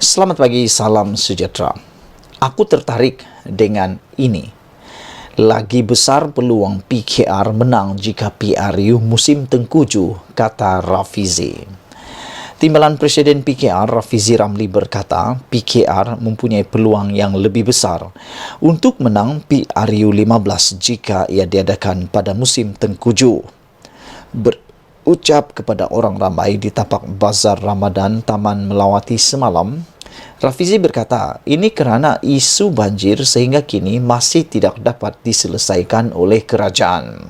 Selamat pagi, salam sejahtera. Aku tertarik dengan ini. Lagi besar peluang PKR menang jika PRU musim tengkujuh, kata Rafizi. Timbalan Presiden PKR Rafizi Ramli berkata, PKR mempunyai peluang yang lebih besar untuk menang PRU 15 jika ia diadakan pada musim tengkujuh. Berucap kepada orang ramai di tapak Bazar Ramadan Taman Melawati semalam, Rafizi berkata, ini kerana isu banjir sehingga kini masih tidak dapat diselesaikan oleh kerajaan.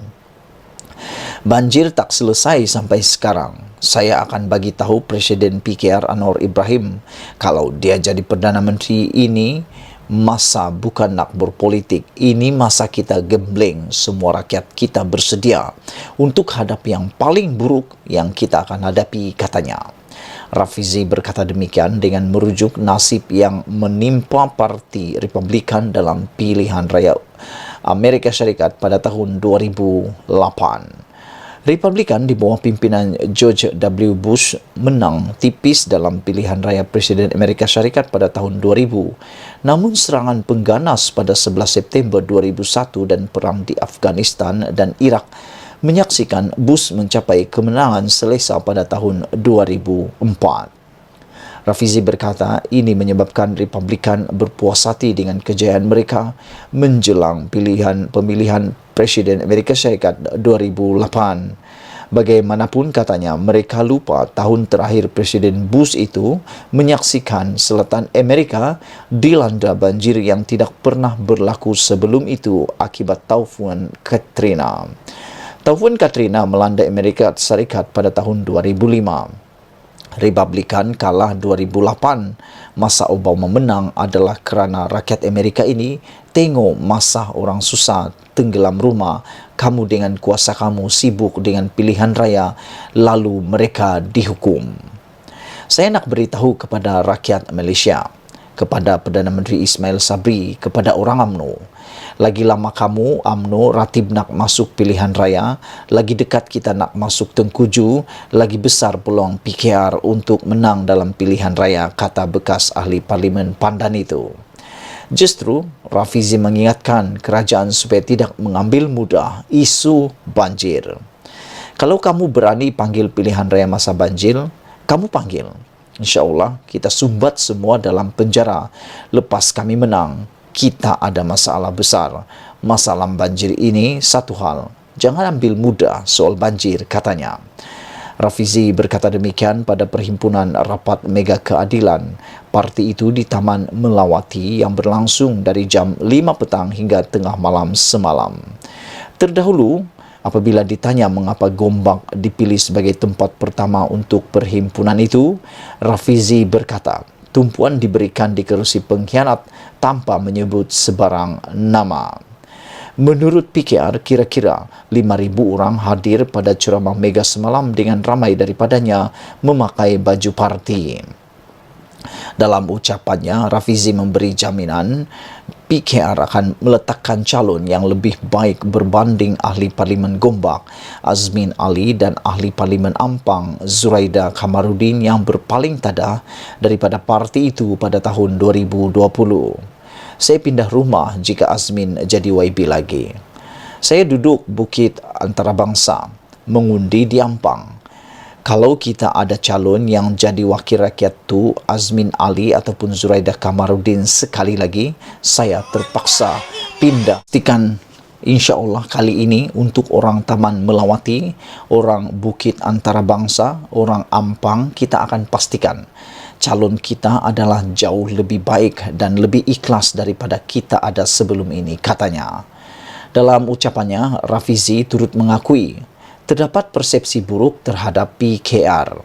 Banjir tak selesai sampai sekarang. Saya akan bagi tahu Presiden PKR Anwar Ibrahim, kalau dia jadi Perdana Menteri ini, masa bukan nak berpolitik. Ini masa kita gembleng, semua rakyat kita bersedia untuk hadap yang paling buruk yang kita akan hadapi, katanya. Rafizi berkata demikian dengan merujuk nasib yang menimpa Parti Republikan dalam pilihan raya Amerika Syarikat pada tahun 2008. Republikan di bawah pimpinan George W. Bush menang tipis dalam pilihan raya Presiden Amerika Syarikat pada tahun 2000. Namun serangan pengganas pada 11 September 2001 dan perang di Afghanistan dan Iraq menyaksikan Bush mencapai kemenangan selesa pada tahun 2004. Rafizi berkata ini menyebabkan Republikan berpuas hati dengan kejayaan mereka menjelang pemilihan Presiden Amerika Syarikat 2008. Bagaimanapun katanya, mereka lupa tahun terakhir Presiden Bush itu menyaksikan selatan Amerika dilanda banjir yang tidak pernah berlaku sebelum itu akibat taufan Katrina. Taufan Katrina melanda Amerika Serikat pada tahun 2005. Republikan kalah 2008. Masa Obama menang adalah kerana rakyat Amerika ini tengok masa orang susah, tenggelam rumah, kamu dengan kuasa kamu sibuk dengan pilihan raya, lalu mereka dihukum. Saya nak beritahu kepada rakyat Malaysia, kepada Perdana Menteri Ismail Sabri, kepada orang UMNO. Lagi lama kamu, UMNO, Ratib nak masuk pilihan raya, lagi dekat kita nak masuk tengkujuh, lagi besar peluang PKR untuk menang dalam pilihan raya, kata bekas ahli Parlimen Pandan itu. Justru, Rafizi mengingatkan kerajaan supaya tidak mengambil mudah isu banjir. Kalau kamu berani panggil pilihan raya masa banjir, kamu panggil. InsyaAllah kita sumbat semua dalam penjara. Lepas kami menang, kita ada masalah besar. Masalah banjir ini satu hal. Jangan ambil mudah soal banjir, katanya. Rafizi berkata demikian pada perhimpunan rapat Mega Keadilan parti itu di Taman Melawati yang berlangsung dari jam 5 petang hingga tengah malam semalam. Terdahulu, apabila ditanya mengapa Gombak dipilih sebagai tempat pertama untuk perhimpunan itu, Rafizi berkata, tumpuan diberikan di kerusi pengkhianat tanpa menyebut sebarang nama. Menurut PKR, kira-kira 5,000 orang hadir pada ceramah Mega semalam dengan ramai daripadanya memakai baju parti. Dalam ucapannya, Rafizi memberi jaminan PKR akan meletakkan calon yang lebih baik berbanding ahli Parlimen Gombak, Azmin Ali, dan ahli Parlimen Ampang, Zuraida Kamarudin, yang berpaling tadah daripada parti itu pada tahun 2020. Saya pindah rumah jika Azmin jadi YB lagi. Saya duduk Bukit Antarabangsa, mengundi di Ampang. Kalau kita ada calon yang jadi wakil rakyat tu Azmin Ali ataupun Zuraida Kamarudin sekali lagi, saya terpaksa pindah. Pastikan insya-Allah kali ini untuk orang Taman Melawati, orang Bukit Antarabangsa, orang Ampang, kita akan pastikan calon kita adalah jauh lebih baik dan lebih ikhlas daripada kita ada sebelum ini, katanya. Dalam ucapannya, Rafizi turut mengakui terdapat persepsi buruk terhadap PKR.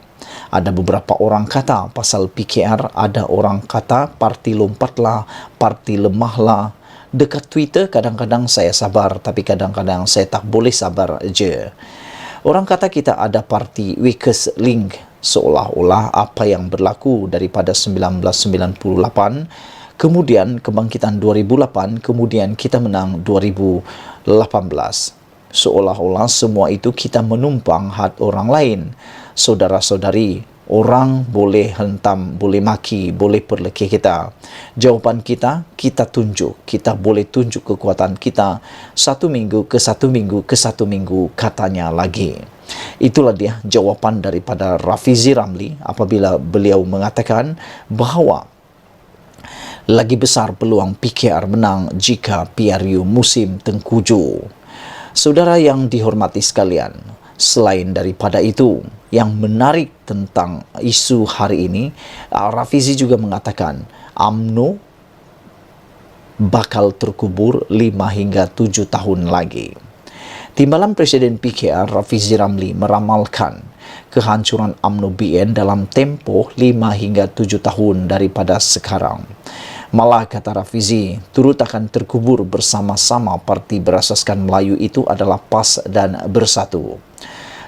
Ada beberapa orang kata pasal PKR, ada orang kata parti lompatlah, parti lemahlah. Dekat Twitter kadang-kadang saya sabar, tapi kadang-kadang saya tak boleh sabar je. Orang kata kita ada parti weakest link, seolah-olah apa yang berlaku daripada 1998, kemudian kebangkitan 2008, kemudian kita menang 2018. Seolah-olah semua itu kita menumpang had orang lain. Saudara-saudari, Orang boleh hentam, boleh maki, boleh perlekeh kita. Jawapan kita, kita tunjuk. Kita boleh tunjuk kekuatan kita 1 minggu ke 1 minggu ke 1 minggu, katanya lagi. Itulah dia jawapan daripada Rafizi Ramli apabila beliau mengatakan bahawa lagi besar peluang PKR menang jika PRU musim tengkujuh. Saudara yang dihormati sekalian, selain daripada itu, yang menarik tentang isu hari ini, Rafizi juga mengatakan UMNO bakal terkubur 5 hingga 7 tahun lagi. Timbalan Presiden PKR Rafizi Ramli meramalkan kehancuran UMNO BN dalam tempoh 5 hingga 7 tahun daripada sekarang. Malah kata Rafizi, turut akan terkubur bersama-sama parti berasaskan Melayu itu adalah PAS dan Bersatu.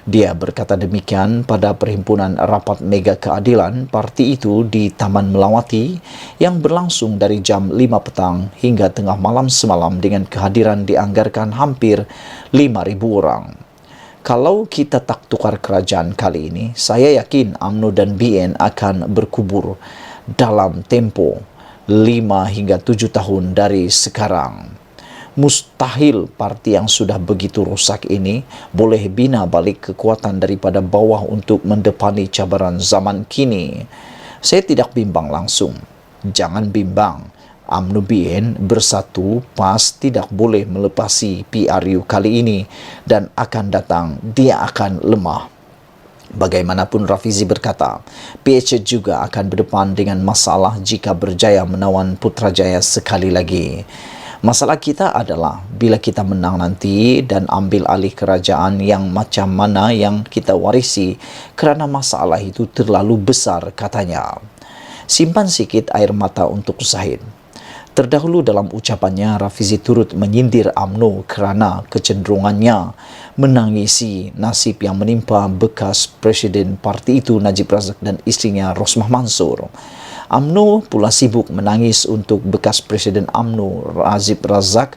Dia berkata demikian pada perhimpunan rapat Mega Keadilan parti itu di Taman Melawati yang berlangsung dari jam 5 petang hingga tengah malam semalam dengan kehadiran dianggarkan hampir 5,000 orang. Kalau kita tak tukar kerajaan kali ini, saya yakin UMNO dan BN akan berkubur dalam tempo 5 hingga 7 tahun dari sekarang. Mustahil parti yang sudah begitu rosak ini boleh bina balik kekuatan daripada bawah untuk mendepani cabaran zaman kini. Saya tidak bimbang langsung. Jangan bimbang. UMNO BN Bersatu PAS tidak boleh melepasi PRU kali ini dan akan datang dia akan lemah. Bagaimanapun Rafizi berkata, PH juga akan berdepan dengan masalah jika berjaya menawan Putrajaya sekali lagi. Masalah kita adalah bila kita menang nanti dan ambil alih kerajaan yang macam mana yang kita warisi kerana masalah itu terlalu besar, katanya. Simpan sikit air mata untuk Zahid. Terdahulu dalam ucapannya, Rafizi turut menyindir UMNO kerana kecenderungannya menangisi nasib yang menimpa bekas Presiden parti itu Najib Razak dan isterinya Rosmah Mansur. UMNO pula sibuk menangis untuk bekas Presiden UMNO Najib Razak,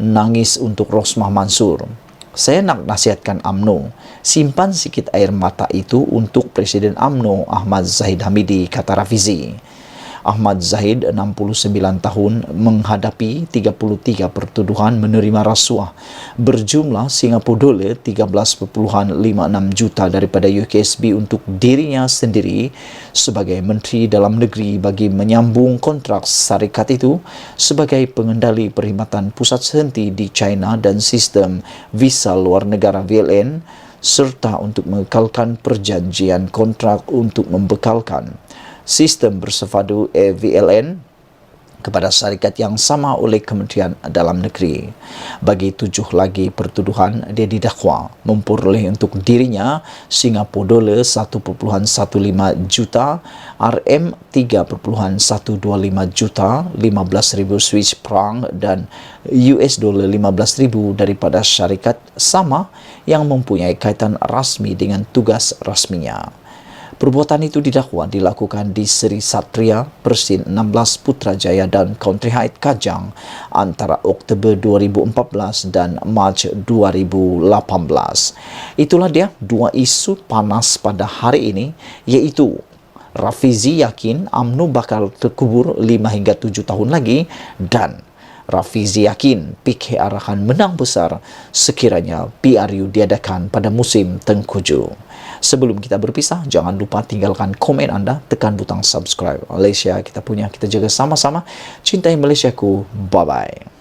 nangis untuk Rosmah Mansur. Saya nak nasihatkan UMNO, simpan sikit air mata itu untuk Presiden UMNO Ahmad Zahid Hamidi, kata Rafizi. Ahmad Zahid, 69 tahun, menghadapi 33 pertuduhan menerima rasuah berjumlah Singapura dolar 13.56 juta daripada UKSB untuk dirinya sendiri sebagai Menteri Dalam Negeri bagi menyambung kontrak syarikat itu sebagai pengendali perkhidmatan pusat sehenti di China dan sistem visa luar negara VLN serta untuk mengekalkan perjanjian kontrak untuk membekalkan sistem bersepadu VLN kepada syarikat yang sama oleh Kementerian Dalam Negeri. Bagi 7 lagi pertuduhan, dia didakwa memperoleh untuk dirinya Singapura dolar 1.15 juta, RM 3.125 juta, 15,000 Swiss franc dan US dollar 15,000 daripada syarikat sama yang mempunyai kaitan rasmi dengan tugas rasminya. Perbuatan itu didakwa dilakukan di Seri Satria, Persin 16 Putrajaya dan Country Heights Kajang antara Oktober 2014 dan Mac 2018. Itulah dia dua isu panas pada hari ini, iaitu Rafizi yakin UMNO bakal terkubur 5 hingga 7 tahun lagi dan Rafizi yakin PKR akan menang besar sekiranya PRU diadakan pada musim tengkujuh. Sebelum kita berpisah, jangan lupa tinggalkan komen anda, tekan butang subscribe. Malaysia kita punya, kita jaga sama-sama. Cintai Malaysiaku. Bye-bye.